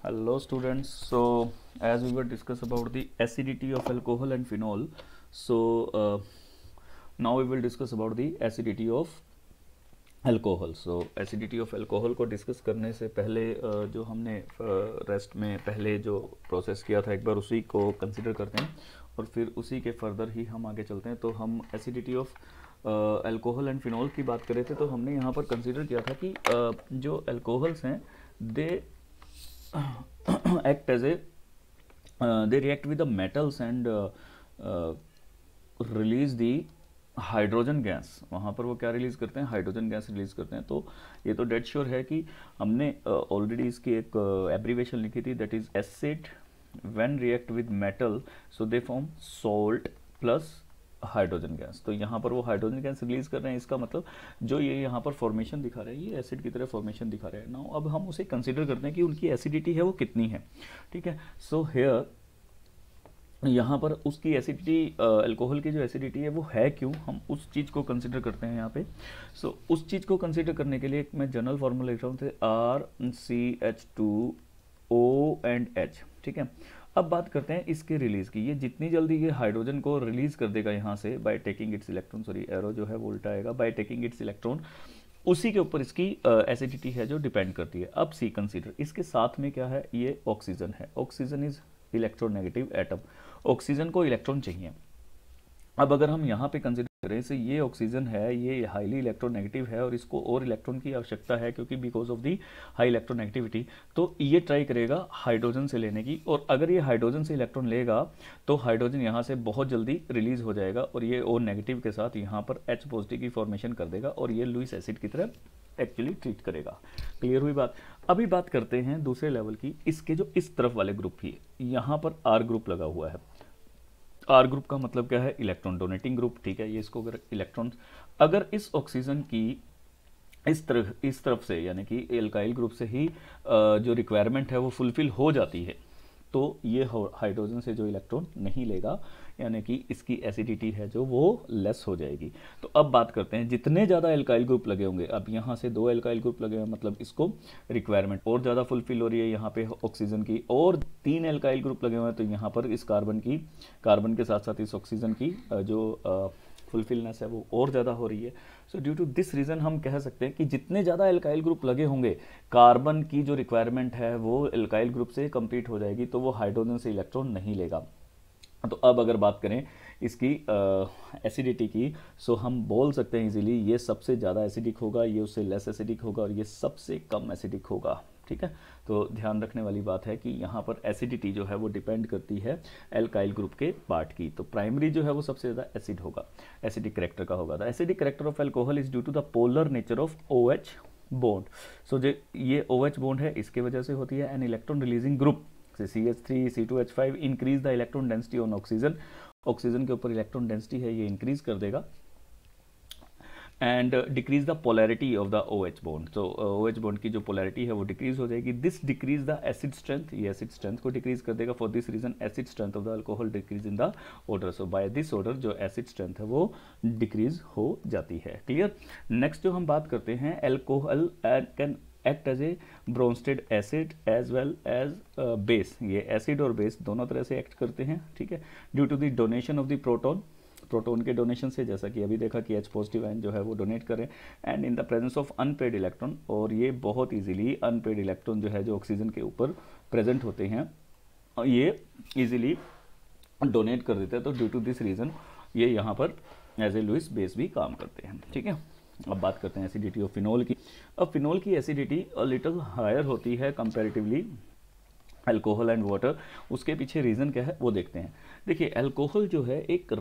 Hello students. So as we were discuss about the acidity of alcohol and phenol, so now we will discuss about the acidity of alcohol. So acidity of alcohol को discuss करने से पहले जो हमने rest में पहले जो process किया था एक बार उसी को कंसिडर करते हैं और फिर उसी के फर्दर ही हम आगे चलते हैं. तो हम acidity of alcohol and phenol की बात कर रहे थे. तो हमने यहाँ पर कंसिडर किया था कि जो अल्कोहल्स हैं they act as a they react with the metals and release the hydrogen gas. वहाँ पर वो क्या रिलीज़ करते हैं? हाइड्रोजन गैस रिलीज़ करते हैं. तो ये तो डेड श्योर है कि हमने ऑलरेडी इसकी एक एब्रीवेशन लिखी थी, that is acid when react with metal so they form salt plus hydrogen gas. तो यहाँ पर वो हाइड्रोजन गैस रिलीज कर रहे हैं. इसका मतलब जो ये यहाँ पर फॉर्मेशन दिखा रहे हैं ये एसिड की तरह फॉर्मेशन दिखा रहे हैं. नाउ अब हम उसे कंसिडर करते हैं कि उनकी एसिडिटी है वो कितनी है. ठीक है. सो हेयर यहाँ पर उसकी एसिडिटी अल्कोहल की जो एसिडिटी है वो है क्यों, हम उस चीज़ को कंसिडर करते हैं यहाँ पे. सो उस चीज़ को कंसिडर करने के लिए मैं जनरल फार्मूला लिख रहा हूँ RCH2O एंड H. ठीक है. अब बात करते हैं इसके रिलीज की. ये जितनी जल्दी ये हाइड्रोजन को रिलीज कर देगा यहाँ से by taking it's electron, sorry arrow जो है वो उल्टा आएगा, बाय टेकिंग इट्स इलेक्ट्रॉन, उसी के ऊपर इसकी एसिडिटी है जो डिपेंड करती है. अब सी कंसीडर इसके साथ में क्या है, ये ऑक्सीजन है. Oxygen is electronegative atom. Oxygen को इलेक्ट्रॉन चाहिए. अब अगर हम यहाँ पे कंसिडर करें से ये ऑक्सीजन है, ये हाईली इलेक्ट्रोनेगेटिव है और इसको और इलेक्ट्रॉन की आवश्यकता है क्योंकि because of the high electronegativity. तो ये ट्राई करेगा हाइड्रोजन से लेने की, और अगर ये हाइड्रोजन से इलेक्ट्रॉन लेगा तो हाइड्रोजन यहाँ से बहुत जल्दी रिलीज हो जाएगा और ये ओ नेगेटिव के साथ यहाँ पर H पॉजिटिव की फॉर्मेशन कर देगा और ये लुईस एसिड की तरह एक्चुअली ट्रीट करेगा. क्लियर हुई बात. अभी बात करते हैं दूसरे लेवल की. इसके जो इस तरफ वाले ग्रुप ही, यहाँ पर आर ग्रुप लगा हुआ है. आर ग्रुप का मतलब क्या है? Electron donating group. ठीक है. ये इसको अगर इलेक्ट्रॉन अगर इस ऑक्सीजन की इस तरफ से यानी कि एल्काइल ग्रुप से ही जो रिक्वायरमेंट है वो फुलफिल हो जाती है तो ये हाइड्रोजन से जो इलेक्ट्रॉन नहीं लेगा यानी कि इसकी एसिडिटी है जो वो लेस हो जाएगी. तो अब बात करते हैं जितने ज़्यादा एल्काइल ग्रुप लगे होंगे. अब यहाँ से 2 एल्काइल ग्रुप लगे हैं मतलब इसको रिक्वायरमेंट और ज़्यादा फुलफिल हो रही है यहाँ पे ऑक्सीजन की, और 3 एल्काइल ग्रुप लगे हुए हैं तो यहाँ पर इस कार्बन के साथ साथ इस ऑक्सीजन की जो फुलफिलनेस है वो और ज़्यादा हो रही है. So due to this reason हम कह सकते हैं कि जितने ज़्यादा एल्काइल ग्रुप लगे होंगे कार्बन की जो रिक्वायरमेंट है वो एल्काइल ग्रुप से कंप्लीट हो जाएगी तो वो हाइड्रोजन से इलेक्ट्रॉन नहीं लेगा. तो अब अगर बात करें इसकी एसिडिटी की, सो हम बोल सकते हैं इजीली ये सबसे ज़्यादा एसिडिक होगा, ये उससे लेस एसिडिक होगा और ये सबसे कम एसिडिक होगा. ठीक है. तो ध्यान रखने वाली बात है कि यहाँ पर एसिडिटी जो है वो डिपेंड करती है एल्काइल ग्रुप के पार्ट की. तो प्राइमरी जो है वो सबसे ज़्यादा एसिड होगा, एसिडिक करेक्टर का होगा. The acidic character of alcohol is due to the polar nature of OH bond. So जो ये OH बॉन्ड है इसके वजह से होती है. एन इलेक्ट्रॉन रिलीजिंग ग्रुप से CH3 C2H5 increase the electron density on oxygen. Oxygen के ऊपर इलेक्ट्रॉन डेंसिटी है ये इंक्रीज कर देगा and decrease the polarity of the OH bond. तो OH बॉन्ड की जो पोलैरिटी है वो डिक्रीज हो जाएगी. This decrease the acid strength, ये एसिड स्ट्रेंथ को डिक्रीज कर देगा. For this reason acid strength of the alcohol decrease in the order. So by this order जो एसिड स्ट्रेंथ है वो डिक्रीज हो जाती है. क्लियर. नेक्स्ट जो हम बात करते हैं alcohol can act as a Bronsted acid as well as base. ये एसिड और बेस दोनों तरह से एक्ट करते हैं. ठीक है. Due to the donation of the proton के डोनेशन से, जैसा कि अभी देखा कि H पॉजिटिव आयन जो है वो डोनेट करें and in the presence of unpaired electron, और ये बहुत इजीली अनपेड इलेक्ट्रॉन जो है जो ऑक्सीजन के ऊपर प्रेजेंट होते हैं ये इजीली डोनेट कर देते हैं. तो ड्यू टू दिस रीजन ये यहाँ पर एज ए लुईस बेस भी काम करते हैं. ठीक है. अब बात करते हैं एसिडिटी ऑफ फिनॉल की. अब फिनॉल की एसिडिटी अ लिटिल हायर होती है कंपैरेटिवली अल्कोहल एंड वाटर. उसके पीछे रीज़न क्या है वो देखते हैं. देखिए अल्कोहल जो है एक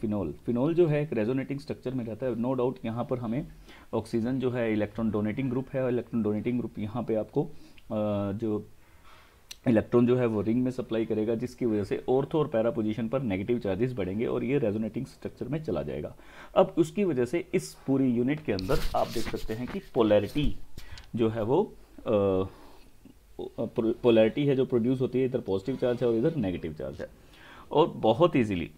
फिनॉल जो है एक रेजोनेटिंग स्ट्रक्चर में रहता है. नो डाउट यहाँ पर हमें ऑक्सीजन जो है इलेक्ट्रॉन डोनेटिंग ग्रुप है और इलेक्ट्रॉन डोनेटिंग ग्रुप यहाँ पे आपको जो इलेक्ट्रॉन जो है वो रिंग में सप्लाई करेगा जिसकी वजह से ऑर्थो और पैरा पोजीशन पर नेगेटिव चार्जेस बढ़ेंगे और ये रेजोनेटिंग स्ट्रक्चर में चला जाएगा. अब उसकी वजह से इस पूरी यूनिट के अंदर आप देख सकते हैं कि पोलैरिटी जो है वो पोलैरिटी है जो प्रोड्यूस होती है, इधर पॉजिटिव चार्ज है और इधर नेगेटिव चार्ज है. और बहुत इजीली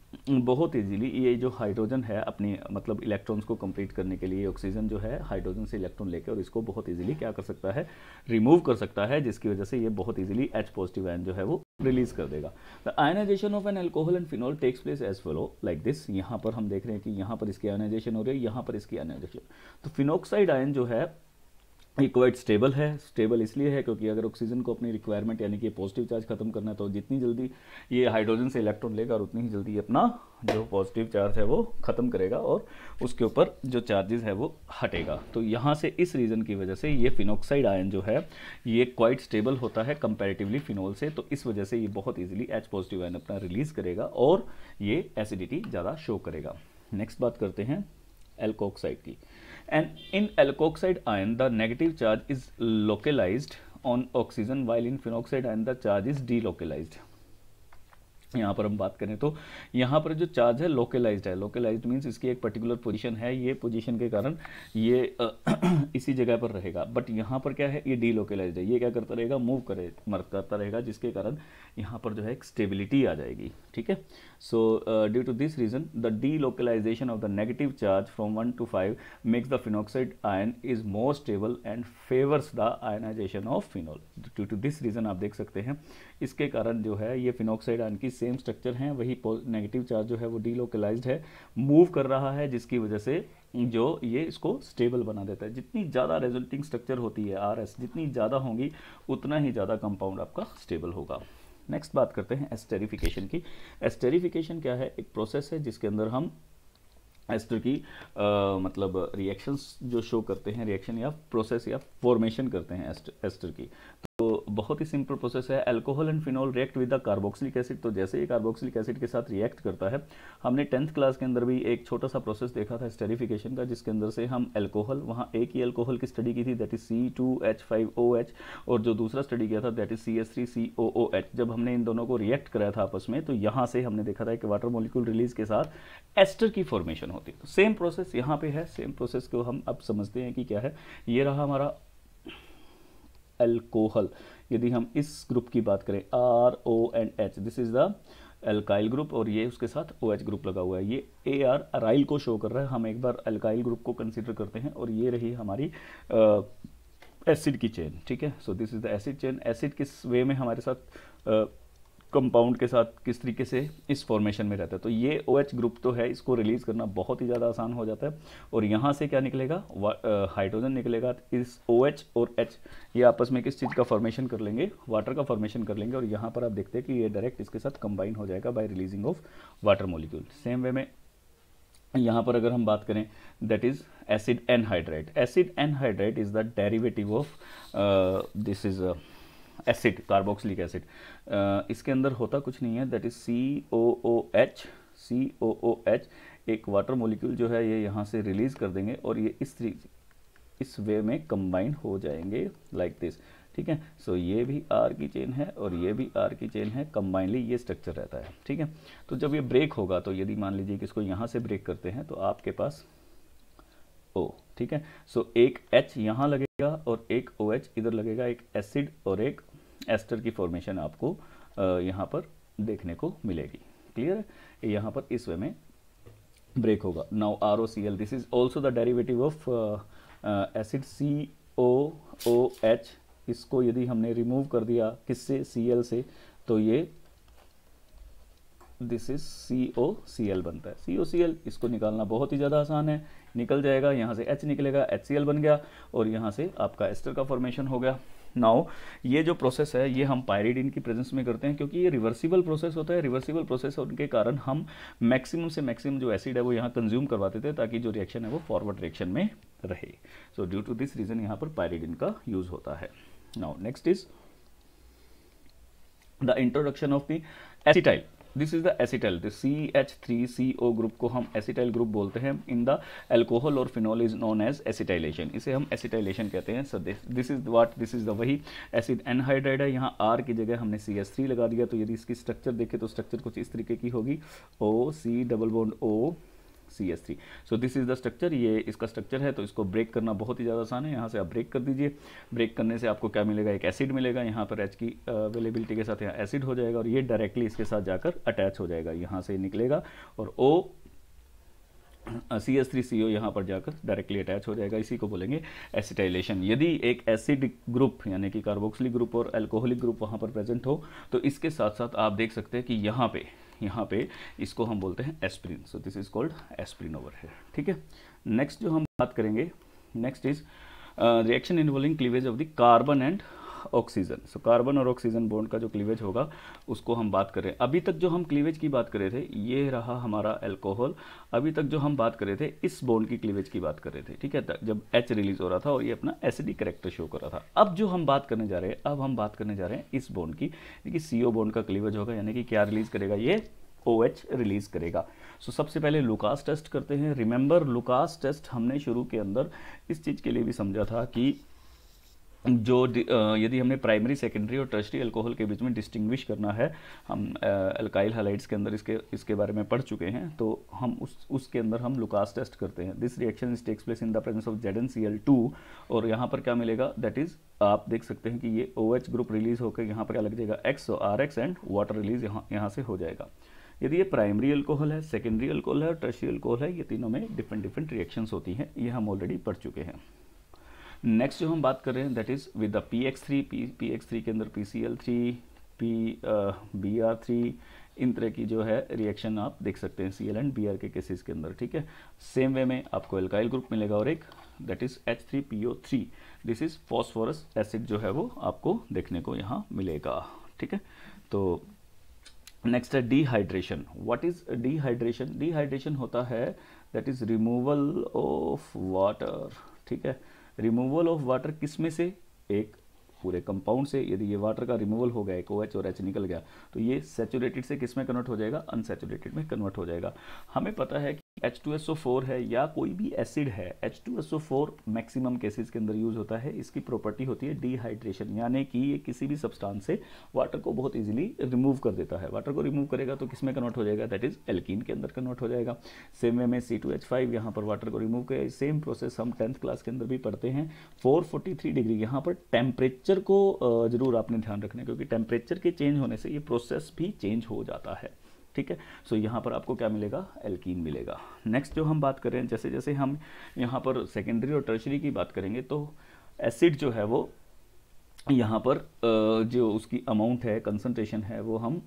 ये जो हाइड्रोजन है अपनी मतलब इलेक्ट्रॉन्स को कंप्लीट करने के लिए ऑक्सीजन जो है हाइड्रोजन से इलेक्ट्रॉन लेकर और इसको बहुत इजीली क्या कर सकता है, रिमूव कर सकता है, जिसकी वजह से ये बहुत इजीली H पॉजिटिव आयन जो है वो रिलीज कर देगा। The ionisation of an alcohol and phenol takes place as follow like this. यहाँ पर हम देख रहे हैं कि यहाँ पर इसकी आयनाइजेशन हो रही है, यहाँ पर इसकी आयनाइजेशन। तो फिनॉक्साइड आयन जो है ये क्वाइट स्टेबल है। स्टेबल इसलिए है क्योंकि अगर ऑक्सीजन को अपनी रिक्वायरमेंट यानी कि पॉजिटिव चार्ज खत्म करना है तो जितनी जल्दी ये हाइड्रोजन से इलेक्ट्रॉन लेगा और उतनी ही जल्दी अपना जो पॉजिटिव चार्ज है वो खत्म करेगा और उसके ऊपर जो चार्जेस है वो हटेगा। तो यहाँ से इस रीज़न की वजह से ये फिनॉक्साइड आयन जो है ये क्वाइट स्टेबल होता है कंपैरेटिवली फिनॉल से। तो इस वजह से ये बहुत ईजिली H पॉजिटिव आयन अपना रिलीज करेगा और ये एसिडिटी ज़्यादा शो करेगा। नेक्स्ट बात करते हैं एल्कोक्साइड की। And in alkoxide ion, the negative charge is localized on oxygen, while in phenoxide ion the charge is delocalized. यहाँ पर हम बात करें तो यहाँ पर जो चार्ज है लोकलाइज्ड है। लोकलाइज्ड मीन्स इसकी एक पर्टिकुलर पोजीशन है, ये पोजीशन के कारण ये इसी जगह पर रहेगा। बट यहाँ पर क्या है, ये डीलोकलाइज्ड है, ये क्या करता रहेगा, मूव करता रहेगा, जिसके कारण यहाँ पर जो है एक स्टेबिलिटी आ जाएगी। ठीक है, so due to this reason the delocalisation of the negative charge from 1 to 5 makes the phenoxide ion is more stable and favours the ionisation of phenol. Due to this reason आप देख सकते हैं इसके कारण जो है ये फिनॉक्साइड आयन की सेम स्ट्रक्चर है, वही नेगेटिव चार्ज जो है वो डीलोकलाइज्ड है, मूव कर रहा है, जिसकी वजह से जो ये इसको स्टेबल बना देता है। जितनी ज़्यादा रेजल्टिंग स्ट्रक्चर होती है RS जितनी ज़्यादा होंगी उतना ही ज़्यादा कंपाउंड आपका स्टेबल होगा। नेक्स्ट बात करते हैं एस्टेरिफिकेशन की। एस्टेरिफिकेशन क्या है, एक प्रोसेस है जिसके अंदर हम एस्टर की मतलब रिएक्शंस जो शो करते हैं, रिएक्शन या प्रोसेस या फॉर्मेशन करते हैं एस्टर की। तो बहुत ही सिंपल प्रोसेस है। Alcohol and phenol react with the carboxylic acid. तो जैसे ही कार्बोक्सिलिक एसिड के साथ रिएक्ट करता है, हमने 10th क्लास के अंदर भी एक छोटा सा प्रोसेस देखा था एस्टेरिफिकेशन का, जिसके अंदर से हम अल्कोहल, वहाँ एक ही अल्कोहल की स्टडी की थी दैट इज C2H5OH, और जो दूसरा स्टडी किया था दैट इज CH3COOH। जब हमने इन दोनों को रिएक्ट कराया था आपस में, तो यहाँ से हमने देखा था कि वाटर मॉलिक्यूल रिलीज के साथ एस्टर की फॉर्मेशन होती है। तो सेम प्रोसेस यहाँ पे है, सेम प्रोसेस को हम अब समझते हैं कि क्या है। ये रहा हमारा अल्कोहल। यदि हम इस ग्रुप की बात करें RONH, this is the alkyl group, और ये उसके साथ OH ग्रुप लगा हुआ है। ये AR अराइल को शो कर रहा है। हम एक बार अल्काइल ग्रुप को कंसीडर करते हैं और ये रही हमारी एसिड की चेन। ठीक है, सो this is the acid chain. Acid किस वे में हमारे साथ कंपाउंड के साथ किस तरीके से इस फॉर्मेशन में रहता है। तो ये OH ग्रुप तो है, इसको रिलीज करना बहुत ही ज़्यादा आसान हो जाता है। और यहाँ से क्या निकलेगा, हाइड्रोजन निकलेगा। इस OH और H ये आपस में किस चीज़ का फॉर्मेशन कर लेंगे, वाटर का फॉर्मेशन कर लेंगे। और यहाँ पर आप देखते हैं कि ये डायरेक्ट इसके साथ कंबाइन हो जाएगा bye releasing of water molecule. Same way में यहाँ पर अगर हम बात करें that is acid anhydride. Acid anhydride is the derivative of this is acid, carboxylic acid. इसके अंदर होता कुछ नहीं है, दैट इज COOH। COOH एक वाटर मॉलिक्यूल जो है ये यहाँ से रिलीज कर देंगे और ये इस वे में कंबाइन हो जाएंगे लाइक दिस। ठीक है, सो ये भी R की चेन है और ये भी R की चेन है, कंबाइनली ये स्ट्रक्चर रहता है। ठीक है, तो जब ये ब्रेक होगा, तो यदि मान लीजिए कि इसको यहाँ से ब्रेक करते हैं तो आपके पास O। ठीक है, सो एक H यहाँ लगेगा और एक OH इधर लगेगा, एक एसिड और एक एस्टर की फॉर्मेशन आपको यहाँ पर देखने को मिलेगी। क्लियर है, यहाँ पर इस वे में ब्रेक होगा। Now ROCl, this is also the derivative of acid COOH। इसको यदि हमने रिमूव कर दिया किससे, Cl से, तो ये दिस इज COCl बनता है। COCl इसको निकालना बहुत ही ज़्यादा आसान है, निकल जाएगा, यहाँ से H निकलेगा, HCl बन गया और यहाँ से आपका एस्टर का फॉर्मेशन हो गया। नाउ ये जो प्रोसेस है ये हम पायरिडीन की प्रेजेंस में करते हैं, क्योंकि ये रिवर्सिबल प्रोसेस होता है। रिवर्सिबल प्रोसेस होने के कारण हम मैक्सिमम से मैक्सिमम जो एसिड है वो यहाँ कंज्यूम करवाते थे, ताकि जो रिएक्शन है वो फॉरवर्ड रिएक्शन में रहे। So due to this reason यहाँ पर पायरिडीन का यूज होता है। Now next is the introduction of the acetyl. This is the acetyl. The CH3CO group को हम एसिटाइल ग्रुप बोलते हैं। इन द अल्कोहल और phenol is known as acetylation. इसे हम एसिटाइलेशन कहते हैं। So this is what, this is the वही एसिड एनहाइड्राइड है। यहाँ R की जगह हमने CH3 लगा दिया। तो यदि इसकी स्ट्रक्चर देखें तो स्ट्रक्चर कुछ इस तरीके की होगी, O C double bond O CH3। So this is the structure, ये इसका स्ट्रक्चर है। तो इसको ब्रेक करना बहुत ही ज़्यादा आसान है। यहाँ से आप ब्रेक कर दीजिए। ब्रेक करने से आपको क्या मिलेगा, एक एसिड मिलेगा। यहाँ पर H की अवेलेबिलिटी के साथ यहाँ एसिड हो जाएगा और ये डायरेक्टली इसके साथ जाकर अटैच हो जाएगा, यहाँ से निकलेगा और O CH3CO यहाँ पर जाकर डायरेक्टली अटैच हो जाएगा। इसी को बोलेंगे एसिटाइलेशन। यदि एक एसिड ग्रुप यानी कि कार्बोक्सिलिक ग्रुप और अल्कोहलिक ग्रुप वहाँ पर प्रेजेंट हो तो इसके साथ साथ आप देख सकते हैं कि यहाँ पे इसको हम बोलते हैं aspirin. So this is called aspirin over here, ठीक है। नेक्स्ट जो हम बात करेंगे, next is reaction involving cleavage of the carbon and oxygen. So carbon और ऑक्सीजन बॉन्ड का जो क्लीवेज होगा उसको हम बात करें। अभी तक जो हम क्लीवेज की बात कर रहे थे ये रहा हमारा अल्कोहल। अभी तक जो हम बात कर रहे थे इस बॉन्ड की क्लीवेज की बात कर रहे थे, ठीक है, जब H रिलीज हो रहा था और ये अपना एसिडिक कैरेक्टर शो कर रहा था। अब जो हम बात करने जा रहे हैं इस बॉन्ड की, यानी CO बॉन्ड का क्लीवेज होगा, यानी कि क्या रिलीज करेगा, ये OH रिलीज करेगा। सो सबसे पहले लुकास टेस्ट करते हैं। रिमेंबर लुकास टेस्ट हमने शुरू के अंदर इस चीज़ के लिए भी समझा था कि जो यदि हमने प्राइमरी, सेकेंडरी और टर्शरी अल्कोहल के बीच में डिस्टिंग्विश करना है, हम अल्काइल हैलाइड्स के अंदर इसके बारे में पढ़ चुके हैं, तो हम उसके अंदर हम लुकास टेस्ट करते हैं। This reaction is takes place in the presence of ZnCl2 और यहाँ पर क्या मिलेगा, दैट इज आप देख सकते हैं कि ये OH ग्रुप रिलीज होकर यहाँ पर क्या लग जाएगा X और RX एंड वाटर रिलीज यहाँ से हो जाएगा। यदि ये प्राइमरी अल्कोहल है, सेकेंडरी अल्कोहल है और टर्शरी अल्कोहल है, ये तीनों में डिफरेंट रिएक्शंस होती हैं, ये हम ऑलरेडी पढ़ चुके हैं। नेक्स्ट जो हम बात कर रहे हैं that is with the PX3 PX3 के अंदर PCl3 Br3 इन तरह की जो है रिएक्शन आप देख सकते हैं Cl एंड Br के केसेस के अंदर, ठीक है। सेम वे में आपको अल्काइल ग्रुप मिलेगा और एक that is H3PO3। This is phosphorous acid जो है वो आपको देखने को यहाँ मिलेगा, ठीक है। तो नेक्स्ट है dehydration. What is dehydration? Dehydration होता है that is removal of water, ठीक है। रिमूवल ऑफ वाटर किस में से, एक पूरे कंपाउंड से। यदि ये वाटर का रिमूवल हो गया, एक OH और H निकल गया, तो ये सैचुरेटेड से किस में कन्वर्ट हो जाएगा, अनसैचुरेटेड में कन्वर्ट हो जाएगा। हमें पता है कि H2SO4 है या कोई भी एसिड है, H2SO4 मैक्सिमम केसेस के अंदर यूज होता है। इसकी प्रॉपर्टी होती है डिहाइड्रेशन, यानी कि ये किसी भी सब्सटेंस से वाटर को बहुत इजीली रिमूव कर देता है। वाटर को रिमूव करेगा तो किस में कन्वर्ट हो जाएगा, दैट इज एल्कीन के अंदर कन्वर्ट हो जाएगा। सेम वे में C2H5 यहाँ पर वाटर को रिमूव किया, सेम प्रोसेस हम 10th क्लास के अंदर भी पढ़ते हैं। 443 डिग्री यहाँ पर टेम्परेचर को जरूर आपने ध्यान रखना है, क्योंकि टेम्परेचर के चेंज होने से ये प्रोसेस भी चेंज हो जाता है, ठीक है। सो यहाँ पर आपको क्या मिलेगा, एल्कीन मिलेगा। नेक्स्ट जो हम बात करें, जैसे जैसे हम यहाँ पर सेकेंडरी और टर्शरी की बात करेंगे तो एसिड जो है वो यहाँ पर जो उसकी अमाउंट है, कंसंट्रेशन है, वो हम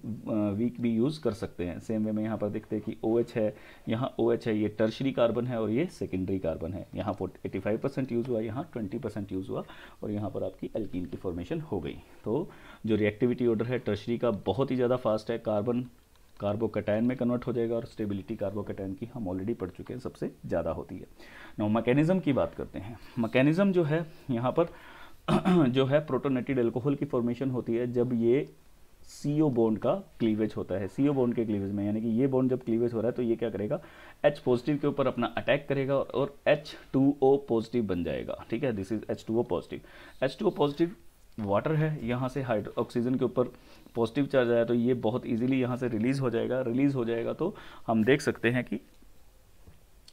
वीक भी यूज़ कर सकते हैं। सेम वे में यहाँ पर देखते हैं कि OH है, यहाँ OH है, ये टर्शरी कार्बन है और ये सेकेंडरी कार्बन है। यहाँ 85% यूज़ हुआ, यहाँ 20% यूज़ हुआ और यहाँ पर आपकी एल्कीन की फॉर्मेशन हो गई। तो जो रिएक्टिविटी ऑर्डर है टर्शरी का बहुत ही ज़्यादा फास्ट है, कार्बन कार्बोकैटायन में कन्वर्ट हो जाएगा और स्टेबिलिटी कार्बोकैटायन की हम ऑलरेडी पढ़ चुके हैं, सबसे ज़्यादा होती है। नाउ मैकेनिज्म की बात करते हैं। मैकेनिज्म जो है यहाँ पर जो है प्रोटोनेटेड अल्कोहल की फॉर्मेशन होती है जब ये CO बॉन्ड का क्लीवेज होता है। CO बॉन्ड के क्लीवेज में, यानी कि ये बॉन्ड जब क्लीवेज हो रहा है तो ये क्या करेगा, H पॉजिटिव के ऊपर अपना अटैक करेगा और H2O पॉजिटिव बन जाएगा, ठीक है। This is H2O positive. H2O positive water है, यहाँ से ऑक्सीजन के ऊपर पॉजिटिव चार्ज आया तो ये बहुत इजीली यहाँ से रिलीज हो जाएगा। तो हम देख सकते हैं कि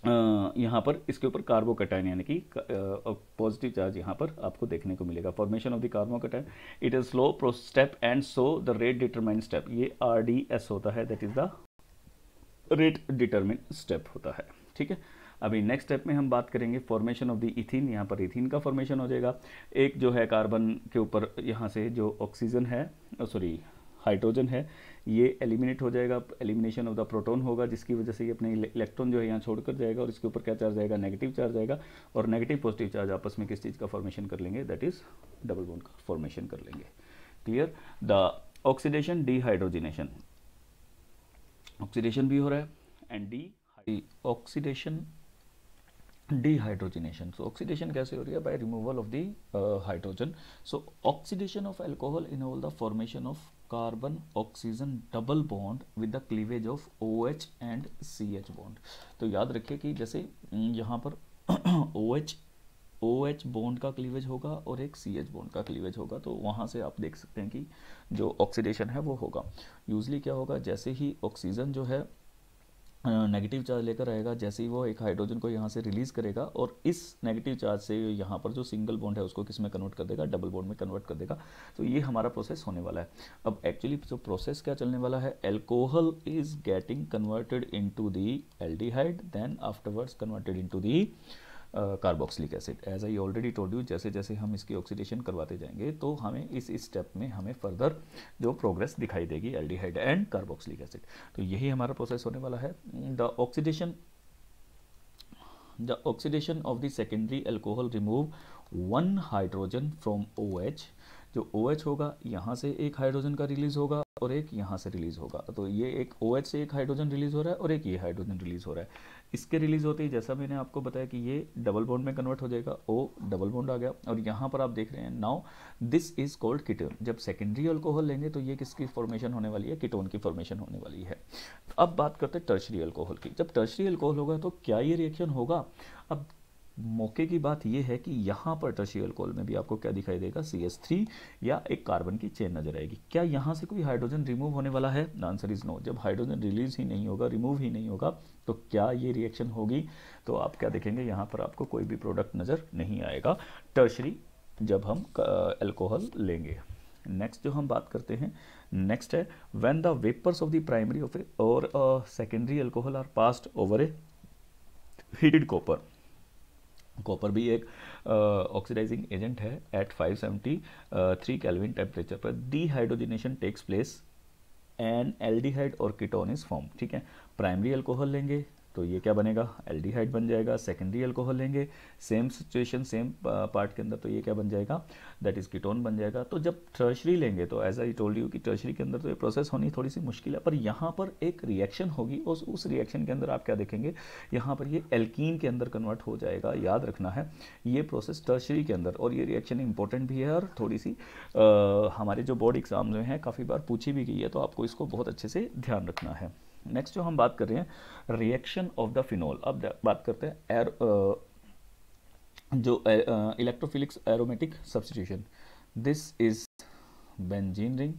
यहाँ पर इसके ऊपर कार्बोकैटायन यानी कि पॉजिटिव चार्ज यहाँ पर आपको देखने को मिलेगा। Formation of the carbocation it is slow step and so the rate determine step, ये RDS होता है, that is the rate determine step होता है, ठीक है। अभी नेक्स्ट स्टेप में हम बात करेंगे फॉर्मेशन ऑफ द इथीन। यहाँ पर इथीन का फॉर्मेशन हो जाएगा। एक जो है कार्बन के ऊपर यहाँ से जो ऑक्सीजन है, सॉरी हाइड्रोजन है, ये एलिमिनेट हो जाएगा। एलिमिनेशन ऑफ द प्रोटॉन होगा जिसकी वजह से ये अपने इलेक्ट्रॉन जो है यहाँ छोड़कर जाएगा और इसके ऊपर क्या चार्ज आएगा, नेगेटिव चार्ज आएगा और नेगेटिव पॉजिटिव चार्ज आपस में किस चीज़ का फॉर्मेशन कर लेंगे, दैट इज डबल बॉन्ड का फॉर्मेशन कर लेंगे। Clear. The oxidation dehydrogenation, oxidation भी हो रहा है and oxidation dehydrogenation. So oxidation कैसे हो रही है, by removal of the hydrogen. So oxidation of alcohol involve the formation of carbon oxygen double bond with the cleavage of OH and CH bond. तो याद रखिए कि जैसे यहाँ पर OH बॉन्ड का क्लीवेज होगा और एक CH बॉन्ड का क्लीवेज होगा, तो वहाँ से आप देख सकते हैं कि जो ऑक्सीडेशन है वो होगा। यूजली क्या होगा, जैसे ही ऑक्सीजन जो है नेगेटिव चार्ज लेकर आएगा, जैसे ही वो एक हाइड्रोजन को यहाँ से रिलीज़ करेगा और इस नेगेटिव चार्ज से यहाँ पर जो सिंगल बॉन्ड है उसको किस में कन्वर्ट कर देगा, डबल बॉन्ड में कन्वर्ट कर देगा। तो ये हमारा प्रोसेस होने वाला है। अब एक्चुअली जो प्रोसेस क्या चलने वाला है, alcohol is getting converted into the aldehyde, then afterwards converted into the carboxylic acid. As I already told you, जैसे जैसे हम इसकी ऑक्सीडेशन करवाते जाएंगे तो हमें इस स्टेप में हमें फर्दर जो प्रोग्रेस दिखाई देगी एल्डिहाइड एंड कार्बोक्सिलिक एसिड। तो यही हमारा प्रोसेस होने वाला है। The oxidation of the secondary alcohol remove one hydrogen from OH। जो OH होगा यहाँ से एक हाइड्रोजन का रिलीज होगा और एक यहाँ से रिलीज होगा। तो ये एक OH से एक हाइड्रोजन रिलीज हो रहा है और एक ये हाइड्रोजन रिलीज हो रहा है। इसके रिलीज होते ही जैसा मैंने आपको बताया कि ये डबल बॉन्ड में कन्वर्ट हो जाएगा, O डबल बॉन्ड आ गया। और यहाँ पर आप देख रहे हैं now this is called ketone. जब सेकेंडरी अल्कोहल लेंगे तो ये किसकी फॉर्मेशन होने वाली है, कीटोन की फॉर्मेशन होने वाली है। अब बात करते हैं टर्शरी अल्कोहल की। जब टर्शरी अल्कोहल होगा तो क्या ये रिएक्शन होगा। अब मौके की बात यह है कि यहाँ पर टर्शियल अल्कोहल में भी आपको क्या दिखाई देगा, CH3 या एक कार्बन की चेन नजर आएगी। क्या यहाँ से कोई हाइड्रोजन रिमूव होने वाला है, द आंसर इज नो। जब हाइड्रोजन रिलीज ही नहीं होगा, रिमूव ही नहीं होगा, तो क्या ये रिएक्शन होगी। तो आप क्या देखेंगे, यहाँ पर आपको कोई भी प्रोडक्ट नजर नहीं आएगा टर्शरी जब हम अल्कोहल लेंगे। नेक्स्ट जो हम बात करते हैं, नेक्स्ट है when the vapours of the primary of और secondary alcohol are passed over a heated copper. Copper भी एक ऑक्सीडाइजिंग एजेंट है। एट 573 केल्विन टेम्परेचर पर dehydrogenation takes place and aldehyde और कीटोन इज फॉर्म। ठीक है, प्राइमरी अल्कोहल लेंगे तो ये क्या बनेगा, एल्डिहाइड बन जाएगा। सेकेंडरी अल्कोहल लेंगे सेम सिचुएशन सेम पार्ट के अंदर, तो ये क्या बन जाएगा, दैट इज कीटोन बन जाएगा। तो जब टर्शरी लेंगे तो एज आई टोल्ड यू कि टर्शरी के अंदर तो ये प्रोसेस होनी थोड़ी सी मुश्किल है, पर यहाँ पर एक रिएक्शन होगी और उस रिएक्शन के अंदर आप क्या देखेंगे, यहाँ पर ये एल्कीन के अंदर कन्वर्ट हो जाएगा। याद रखना है ये प्रोसेस टर्शरी के अंदर, और ये रिएक्शन इंपॉर्टेंट भी है और थोड़ी सी हमारे जो बोर्ड एग्जाम में है काफ़ी बार पूछी भी गई है, तो आपको इसको बहुत अच्छे से ध्यान रखना है। नेक्स्ट जो हम बात कर रहे हैं रिएक्शन ऑफ द फिनोल। अब बात करते हैं जो electrophilic aromatic substitution. This is benzene ring.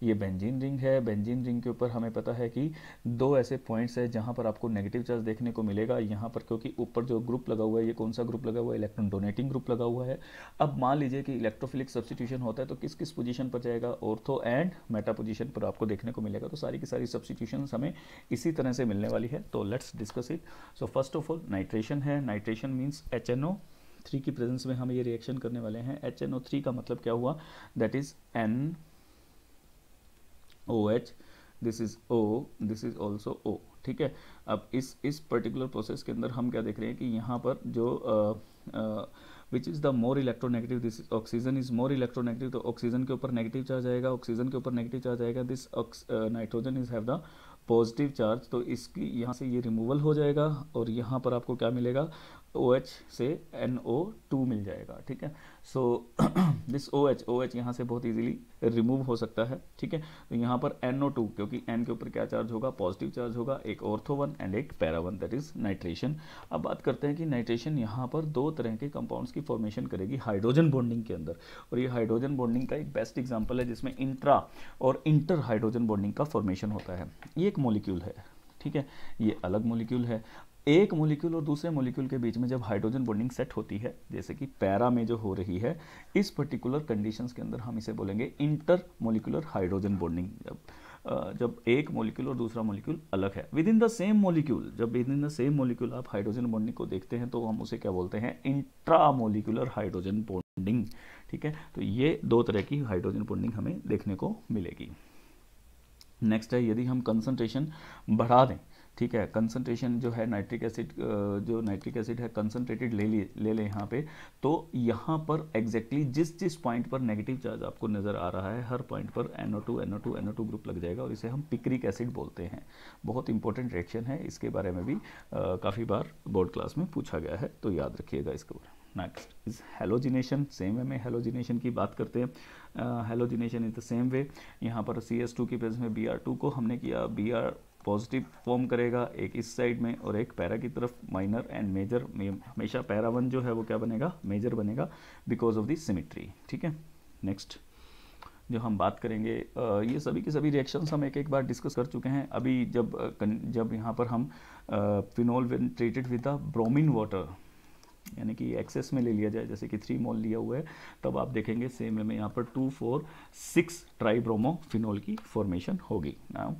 ये बेंजीन रिंग है। बेंजीन रिंग के ऊपर हमें पता है कि दो ऐसे पॉइंट्स है जहां पर आपको नेगेटिव चार्ज देखने को मिलेगा। यहाँ पर क्योंकि ऊपर जो ग्रुप लगा हुआ है, ये कौन सा ग्रुप लगा हुआ है, इलेक्ट्रॉन डोनेटिंग ग्रुप लगा हुआ है। अब मान लीजिए कि इलेक्ट्रोफिलिक सब्स्टिट्यूशन होता है तो किस किस पोजीशन पर जाएगा, ऑर्थो एंड मेटा पोजीशन पर आपको देखने को मिलेगा। तो सारी की सारी सब्स्टिट्यूशन हमें इसी तरह से मिलने वाली है। तो let's discuss it. So first of all nitration है। नाइट्रेशन मीन्स HNO3 की प्रेजेंस में हम ये रिएक्शन करने वाले हैं। HNO3 का मतलब क्या हुआ, that is NOH, this is O, this is also O। ठीक है, अब इस पर्टिकुलर प्रोसेस के अंदर हम क्या देख रहे हैं कि यहाँ पर जो which is the more electronegative, this oxygen is more electronegative. तो ऑक्सीजन के ऊपर नेगेटिव चार्ज आएगा, ऑक्सीजन के ऊपर नेगेटिव चार्ज आएगा। This nitrogen is have the positive charge, तो इसकी यहाँ से ये रिमूवल हो जाएगा और यहाँ पर आपको क्या मिलेगा, OH से NO2 मिल जाएगा। ठीक है, सो दिस OH यहाँ से बहुत इजीली रिमूव हो सकता है। ठीक है, तो यहाँ पर NO2 क्योंकि N के ऊपर क्या चार्ज होगा, पॉजिटिव चार्ज होगा, एक ऑर्थो वन एंड एक para one, that is nitration. अब बात करते हैं कि नाइट्रेशन यहाँ पर दो तरह के कंपाउंड्स की फॉर्मेशन करेगी हाइड्रोजन बॉन्डिंग के अंदर, और ये हाइड्रोजन बॉन्डिंग का एक बेस्ट एग्जाम्पल है जिसमें इंट्रा और इंटर हाइड्रोजन बॉन्डिंग का फॉर्मेशन होता है। ये एक मॉलिक्यूल है, ठीक है, ये अलग मॉलिक्यूल है। एक मॉलिक्यूल और दूसरे मॉलिक्यूल के बीच में जब हाइड्रोजन बॉन्डिंग सेट होती है, जैसे कि पैरा में जो हो रही है, इस पर्टिकुलर कंडीशंस के अंदर हम इसे बोलेंगे इंटर मॉलिक्यूलर हाइड्रोजन बॉन्डिंग। जब एक मॉलिक्यूल और दूसरा मॉलिक्यूल अलग है within the same molecule, जब within the same molecule आप हाइड्रोजन बॉन्डिंग को देखते हैं तो हम उसे क्या बोलते हैं, इंट्रा मॉलिक्यूलर हाइड्रोजन बॉन्डिंग। ठीक है, तो ये दो तरह की हाइड्रोजन बॉन्डिंग हमें देखने को मिलेगी। नेक्स्ट है यदि हम कंसंट्रेशन बढ़ा दें, ठीक है, कंसंट्रेशन जो है नाइट्रिक एसिड, जो नाइट्रिक एसिड है कंसंट्रेटेड ले लें यहाँ पे, तो यहाँ पर एग्जैक्टली जिस पॉइंट पर नेगेटिव चार्ज आपको नज़र आ रहा है, हर पॉइंट पर NO2 ग्रुप लग जाएगा और इसे हम पिक्रिक एसिड बोलते हैं। बहुत इंपॉर्टेंट रिएक्शन है, इसके बारे में भी काफ़ी बार बोर्ड क्लास में पूछा गया है, तो याद रखिएगा इसको। Next is halogenation. Same way में हेलोजिनेशन की बात करते हैं। Halogenation is the same way. यहाँ पर CS2 की प्रेजेंस में Br2 को हमने किया, Br पॉजिटिव फॉर्म करेगा, एक इस साइड में और एक पैरा की तरफ, माइनर एंड मेजर में हमेशा पैरा वन जो है वो क्या बनेगा, मेजर बनेगा बिकॉज ऑफ द सिमेट्री। ठीक है, नेक्स्ट जो हम बात करेंगे ये सभी के सभी रिएक्शंस हम एक एक बार डिस्कस कर चुके हैं। अभी जब यहाँ पर हम phenol when treated with the bromine water यानी कि एक्सेस में ले लिया जाए, जैसे कि 3 मोल लिया हुआ है, तब आप देखेंगे सेम में यहाँ पर 2, 4, 6 ट्राइब्रोमोफिनोल की फॉर्मेशन होगी। Now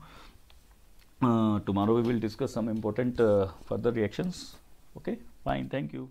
tomorrow we will discuss some important further reactions. Okay, fine, thank you.